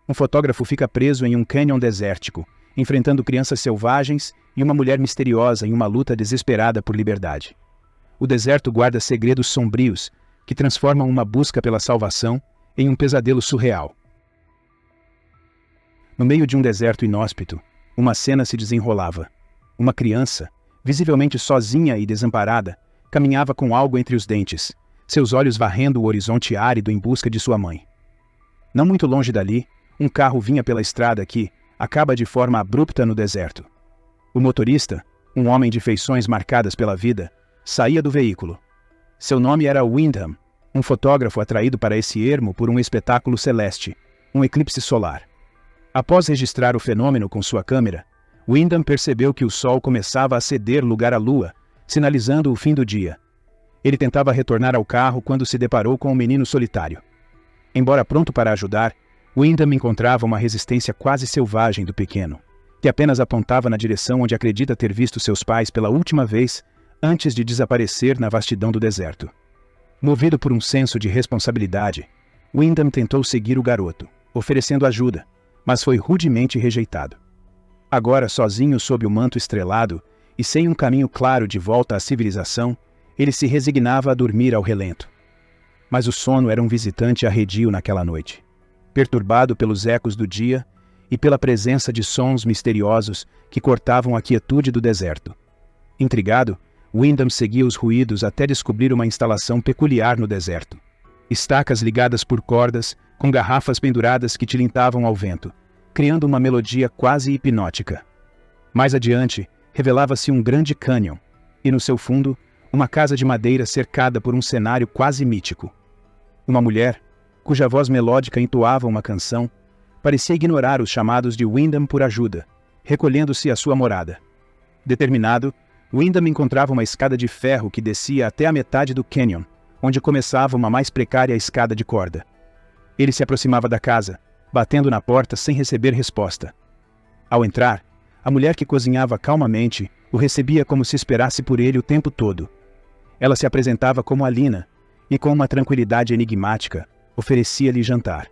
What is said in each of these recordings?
um fotógrafo fica preso em um cânion desértico, enfrentando crianças selvagens e uma mulher misteriosa em uma luta desesperada por liberdade. O deserto guarda segredos sombrios que transformam uma busca pela salvação em um pesadelo surreal. No meio de um deserto inóspito, uma cena se desenrolava. Uma criança, visivelmente sozinha e desamparada, caminhava com algo entre os dentes, seus olhos varrendo o horizonte árido em busca de sua mãe. Não muito longe dali, um carro vinha pela estrada que acaba de forma abrupta no deserto. O motorista, um homem de feições marcadas pela vida, saía do veículo. Seu nome era Wyndham, um fotógrafo atraído para esse ermo por um espetáculo celeste, um eclipse solar. Após registrar o fenômeno com sua câmera, Wyndham percebeu que o sol começava a ceder lugar à lua, sinalizando o fim do dia. Ele tentava retornar ao carro quando se deparou com um menino solitário. Embora pronto para ajudar, Wyndham encontrava uma resistência quase selvagem do pequeno, que apenas apontava na direção onde acredita ter visto seus pais pela última vez antes de desaparecer na vastidão do deserto. Movido por um senso de responsabilidade, Wyndham tentou seguir o garoto, oferecendo ajuda, mas foi rudemente rejeitado. Agora sozinho sob o manto estrelado e sem um caminho claro de volta à civilização, ele se resignava a dormir ao relento. Mas o sono era um visitante arredio naquela noite, perturbado pelos ecos do dia e pela presença de sons misteriosos que cortavam a quietude do deserto. Intrigado, Wyndham seguia os ruídos até descobrir uma instalação peculiar no deserto. Estacas ligadas por cordas, com garrafas penduradas que tilintavam ao vento, criando uma melodia quase hipnótica. Mais adiante, revelava-se um grande cânion, e no seu fundo, uma casa de madeira cercada por um cenário quase mítico. Uma mulher, cuja voz melódica entoava uma canção, parecia ignorar os chamados de Wyndham por ajuda, recolhendo-se à sua morada. Determinado, Wyndham encontrava uma escada de ferro que descia até a metade do cânion, onde começava uma mais precária escada de corda. Ele se aproximava da casa, batendo na porta sem receber resposta. Ao entrar, a mulher que cozinhava calmamente o recebia como se esperasse por ele o tempo todo. Ela se apresentava como Alina, e com uma tranquilidade enigmática, oferecia-lhe jantar.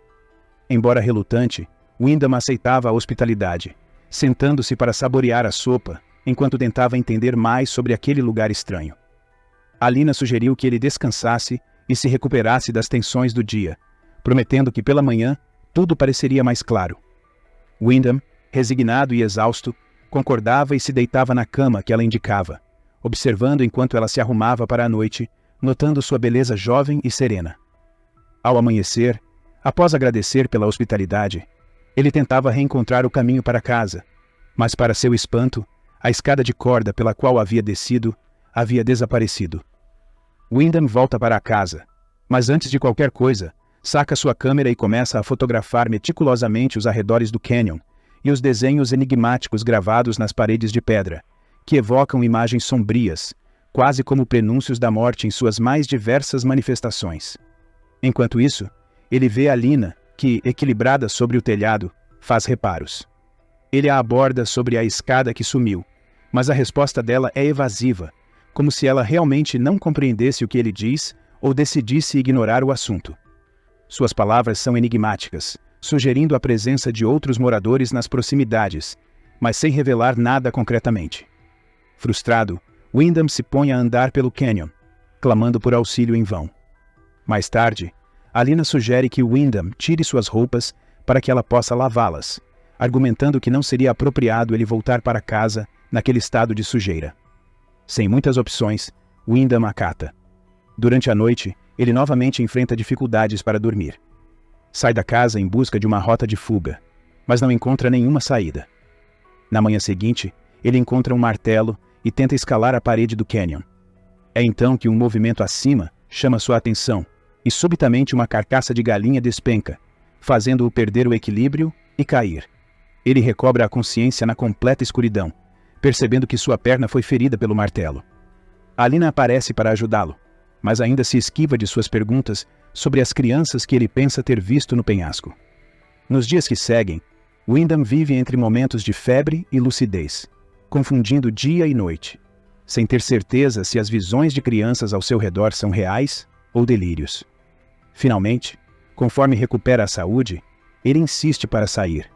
Embora relutante, Wyndham aceitava a hospitalidade, sentando-se para saborear a sopa, enquanto tentava entender mais sobre aquele lugar estranho. Alina sugeriu que ele descansasse e se recuperasse das tensões do dia, prometendo que pela manhã tudo pareceria mais claro. Wyndham, resignado e exausto, concordava e se deitava na cama que ela indicava, observando enquanto ela se arrumava para a noite, notando sua beleza jovem e serena. Ao amanhecer, após agradecer pela hospitalidade, ele tentava reencontrar o caminho para casa, mas para seu espanto, a escada de corda pela qual havia descido havia desaparecido. Wyndham volta para a casa, mas antes de qualquer coisa, saca sua câmera e começa a fotografar meticulosamente os arredores do cânion e os desenhos enigmáticos gravados nas paredes de pedra, que evocam imagens sombrias, quase como prenúncios da morte em suas mais diversas manifestações. Enquanto isso, ele vê Alina, que, equilibrada sobre o telhado, faz reparos. Ele a aborda sobre a escada que sumiu, mas a resposta dela é evasiva, como se ela realmente não compreendesse o que ele diz ou decidisse ignorar o assunto. Suas palavras são enigmáticas, sugerindo a presença de outros moradores nas proximidades, mas sem revelar nada concretamente. Frustrado, Wyndham se põe a andar pelo cânion, clamando por auxílio em vão. Mais tarde, Alina sugere que Wyndham tire suas roupas para que ela possa lavá-las, argumentando que não seria apropriado ele voltar para casa naquele estado de sujeira. Sem muitas opções, Wyndham acata. Durante a noite, ele novamente enfrenta dificuldades para dormir. Sai da casa em busca de uma rota de fuga, mas não encontra nenhuma saída. Na manhã seguinte, ele encontra um martelo e tenta escalar a parede do cânion. É então que um movimento acima chama sua atenção, e subitamente uma carcaça de galinha despenca, fazendo-o perder o equilíbrio e cair. Ele recobra a consciência na completa escuridão, percebendo que sua perna foi ferida pelo martelo. Alina aparece para ajudá-lo, mas ainda se esquiva de suas perguntas sobre as crianças que ele pensa ter visto no penhasco. Nos dias que seguem, Wyndham vive entre momentos de febre e lucidez, confundindo dia e noite, sem ter certeza se as visões de crianças ao seu redor são reais ou delírios. Finalmente, conforme recupera a saúde, Ele insiste para sair.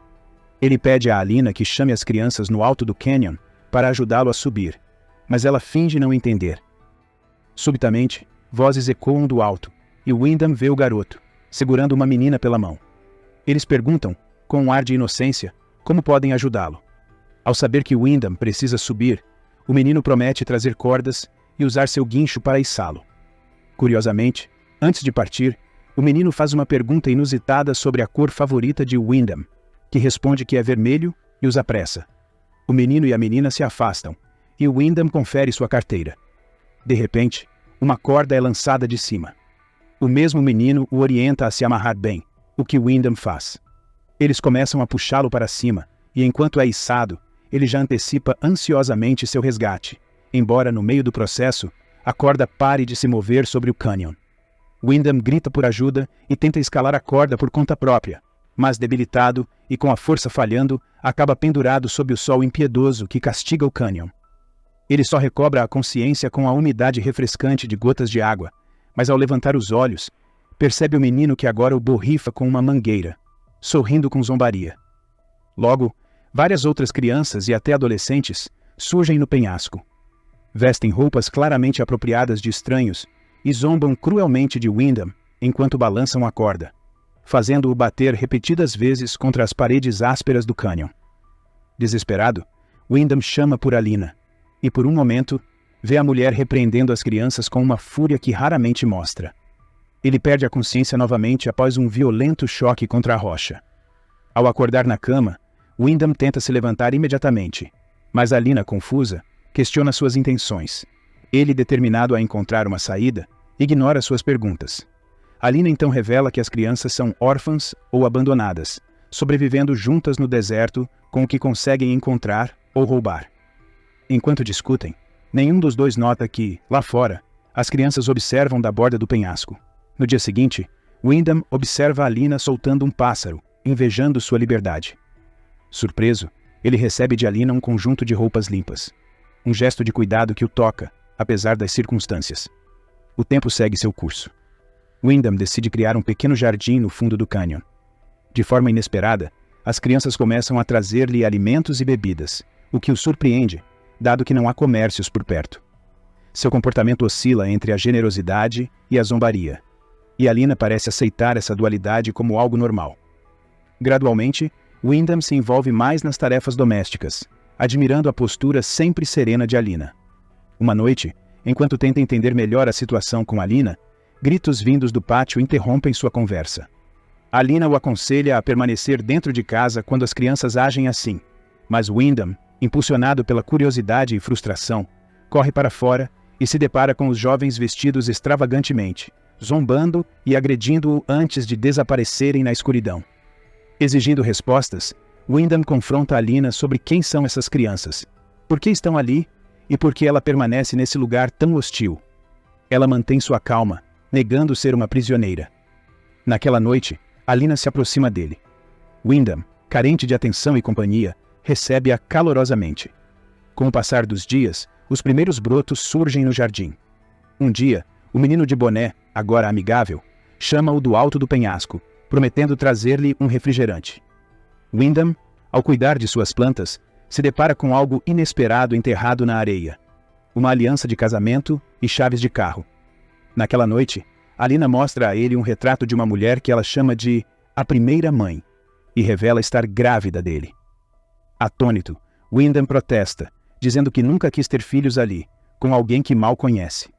Ele pede a Alina que chame as crianças no alto do canyon para ajudá-lo a subir, mas ela finge não entender. Subitamente, vozes ecoam do alto, e Windham vê o garoto, segurando uma menina pela mão. Eles perguntam, com um ar de inocência, como podem ajudá-lo. Ao saber que Windham precisa subir, o menino promete trazer cordas e usar seu guincho para içá-lo. Curiosamente, antes de partir, o menino faz uma pergunta inusitada sobre a cor favorita de Windham, que responde que é vermelho e os apressa. O menino e a menina se afastam, e Windham confere sua carteira. De repente, uma corda é lançada de cima. O mesmo menino o orienta a se amarrar bem, o que Windham faz. Eles começam a puxá-lo para cima, e enquanto é içado, ele já antecipa ansiosamente seu resgate, embora no meio do processo, a corda pare de se mover sobre o canyon. Windham grita por ajuda e tenta escalar a corda por conta própria, mas debilitado e com a força falhando, acaba pendurado sob o sol impiedoso que castiga o canyon. Ele só recobra a consciência com a umidade refrescante de gotas de água, mas ao levantar os olhos, percebe o menino que agora o borrifa com uma mangueira, sorrindo com zombaria. Logo, várias outras crianças e até adolescentes surgem no penhasco. Vestem roupas claramente apropriadas de estranhos e zombam cruelmente de Windham enquanto balançam a corda, fazendo-o bater repetidas vezes contra as paredes ásperas do canyon. Desesperado, Windham chama por Alina, e por um momento, vê a mulher repreendendo as crianças com uma fúria que raramente mostra. Ele perde a consciência novamente após um violento choque contra a rocha. Ao acordar na cama, Windham tenta se levantar imediatamente, mas Alina, confusa, questiona suas intenções. Ele, determinado a encontrar uma saída, ignora suas perguntas. Alina então revela que as crianças são órfãs ou abandonadas, sobrevivendo juntas no deserto com o que conseguem encontrar ou roubar. Enquanto discutem, nenhum dos dois nota que, lá fora, as crianças observam da borda do penhasco. No dia seguinte, Windham observa Alina soltando um pássaro, invejando sua liberdade. Surpreso, ele recebe de Alina um conjunto de roupas limpas. Um gesto de cuidado que o toca, apesar das circunstâncias. O tempo segue seu curso. Windham decide criar um pequeno jardim no fundo do canyon. De forma inesperada, as crianças começam a trazer-lhe alimentos e bebidas, o que o surpreende, dado que não há comércios por perto. Seu comportamento oscila entre a generosidade e a zombaria, e Alina parece aceitar essa dualidade como algo normal. Gradualmente, Windham se envolve mais nas tarefas domésticas, admirando a postura sempre serena de Alina. Uma noite, enquanto tenta entender melhor a situação com Alina, gritos vindos do pátio interrompem sua conversa. Alina o aconselha a permanecer dentro de casa quando as crianças agem assim, mas Windham, impulsionado pela curiosidade e frustração, corre para fora e se depara com os jovens vestidos extravagantemente, zombando e agredindo-o antes de desaparecerem na escuridão. Exigindo respostas, Windham confronta Alina sobre quem são essas crianças, por que estão ali e por que ela permanece nesse lugar tão hostil. Ela mantém sua calma, negando ser uma prisioneira. Naquela noite, Alina se aproxima dele. Windham, carente de atenção e companhia, recebe-a calorosamente. Com o passar dos dias, os primeiros brotos surgem no jardim. Um dia, o menino de boné, agora amigável, chama-o do alto do penhasco, prometendo trazer-lhe um refrigerante. Windham, ao cuidar de suas plantas, se depara com algo inesperado enterrado na areia. Uma aliança de casamento e chaves de carro. Naquela noite, Alina mostra a ele um retrato de uma mulher que ela chama de a primeira mãe, e revela estar grávida dele. Atônito, Windham protesta, dizendo que nunca quis ter filhos ali, com alguém que mal conhece.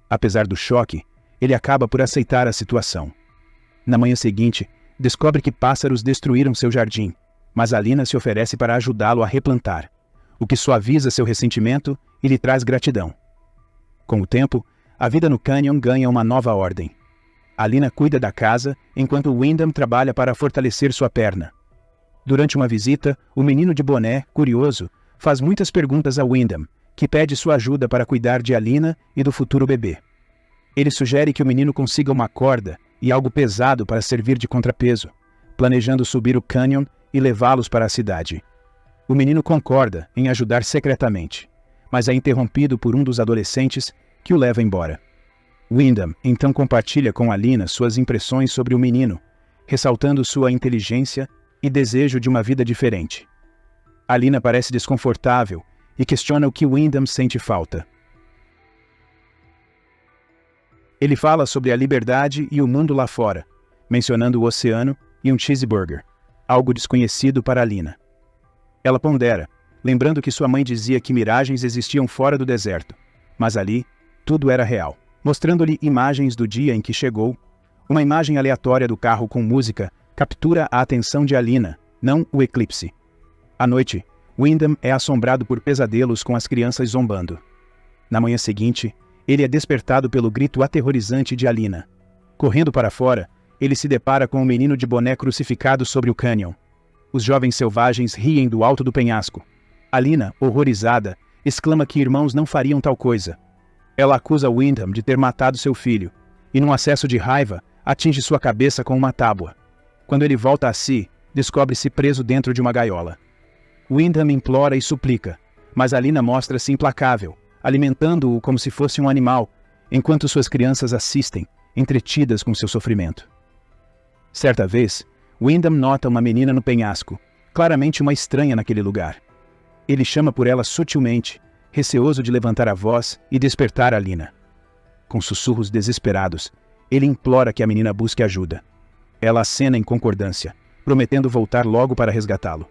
Apesar do choque, ele acaba por aceitar a situação. Na manhã seguinte, descobre que pássaros destruíram seu jardim, mas Alina se oferece para ajudá-lo a replantar, o que suaviza seu ressentimento e lhe traz gratidão. Com o tempo, a vida no canyon ganha uma nova ordem. Alina cuida da casa, enquanto Windham trabalha para fortalecer sua perna. Durante uma visita, o menino de boné, curioso, faz muitas perguntas a Windham, que pede sua ajuda para cuidar de Alina e do futuro bebê. Ele sugere que o menino consiga uma corda e algo pesado para servir de contrapeso, planejando subir o canyon e levá-los para a cidade. O menino concorda em ajudar secretamente, mas é interrompido por um dos adolescentes que o leva embora. Windham então compartilha com Alina suas impressões sobre o menino, ressaltando sua inteligência e desejo de uma vida diferente. Alina parece desconfortável e questiona o que Wyndham sente falta. Ele fala sobre a liberdade e o mundo lá fora, mencionando o oceano e um cheeseburger, algo desconhecido para Alina. Ela pondera, lembrando que sua mãe dizia que miragens existiam fora do deserto, mas ali tudo era real. Mostrando-lhe imagens do dia em que chegou, uma imagem aleatória do carro com música captura a atenção de Alina, não o eclipse. À noite, Wyndham é assombrado por pesadelos com as crianças zombando. Na manhã seguinte, ele é despertado pelo grito aterrorizante de Alina. Correndo para fora, ele se depara com um menino de boné crucificado sobre o cânion. Os jovens selvagens riem do alto do penhasco. Alina, horrorizada, exclama que irmãos não fariam tal coisa. Ela acusa Wyndham de ter matado seu filho, e num acesso de raiva, atinge sua cabeça com uma tábua. Quando ele volta a si, descobre-se preso dentro de uma gaiola. Wyndham implora e suplica, mas Alina mostra-se implacável, alimentando-o como se fosse um animal, enquanto suas crianças assistem, entretidas com seu sofrimento. Certa vez, Wyndham nota uma menina no penhasco, claramente uma estranha naquele lugar. Ele chama por ela sutilmente, receoso de levantar a voz e despertar Alina. Com sussurros desesperados, ele implora que a menina busque ajuda. Ela acena em concordância, prometendo voltar logo para resgatá-lo.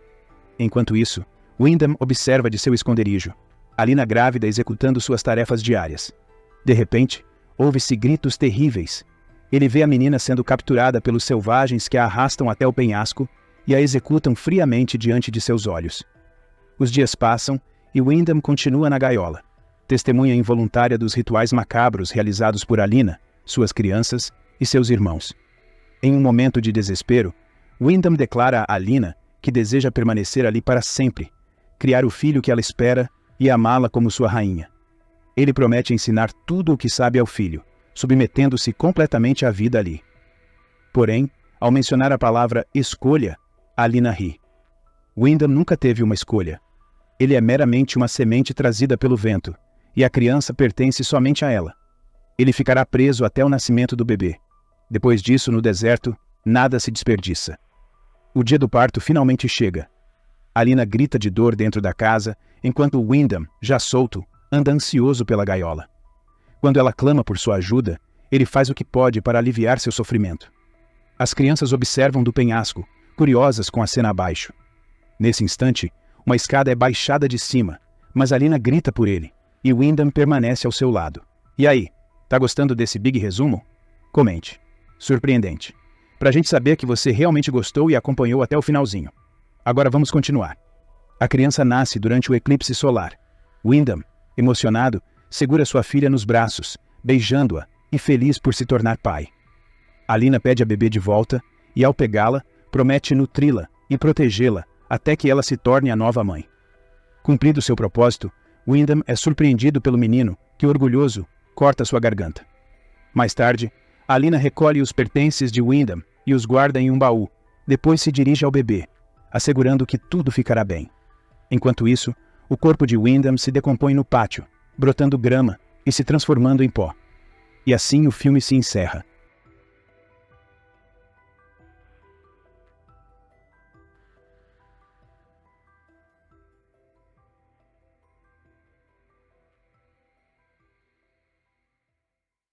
Enquanto isso, Wyndham observa de seu esconderijo, Alina grávida executando suas tarefas diárias. De repente, ouve-se gritos terríveis. Ele vê a menina sendo capturada pelos selvagens que a arrastam até o penhasco e a executam friamente diante de seus olhos. Os dias passam e Wyndham continua na gaiola, testemunha involuntária dos rituais macabros realizados por Alina, suas crianças e seus irmãos. Em um momento de desespero, Wyndham declara a Alina que deseja permanecer ali para sempre, criar o filho que ela espera e amá-la como sua rainha. Ele promete ensinar tudo o que sabe ao filho, submetendo-se completamente à vida ali. Porém, ao mencionar a palavra escolha, Alina ri. Wyndham nunca teve uma escolha. Ele é meramente uma semente trazida pelo vento, e a criança pertence somente a ela. Ele ficará preso até o nascimento do bebê. Depois disso, no deserto, nada se desperdiça. O dia do parto finalmente chega. Alina grita de dor dentro da casa, enquanto Wyndham, já solto, anda ansioso pela gaiola. Quando ela clama por sua ajuda, ele faz o que pode para aliviar seu sofrimento. As crianças observam do penhasco, curiosas com a cena abaixo. Nesse instante, uma escada é baixada de cima, mas Alina grita por ele, e Wyndham permanece ao seu lado. E aí, tá gostando desse big resumo? Comente. Surpreendente. Pra gente saber que você realmente gostou e acompanhou até o finalzinho. Agora vamos continuar. A criança nasce durante o eclipse solar. Wyndham, emocionado, segura sua filha nos braços, beijando-a e feliz por se tornar pai. Alina pede a bebê de volta e, ao pegá-la, promete nutri-la e protegê-la até que ela se torne a nova mãe. Cumprido seu propósito, Wyndham é surpreendido pelo menino, que, orgulhoso, corta sua garganta. Mais tarde, Alina recolhe os pertences de Wyndham e os guarda em um baú. Depois se dirige ao bebê, assegurando que tudo ficará bem. Enquanto isso, o corpo de Wyndham se decompõe no pátio, brotando grama e se transformando em pó. E assim o filme se encerra.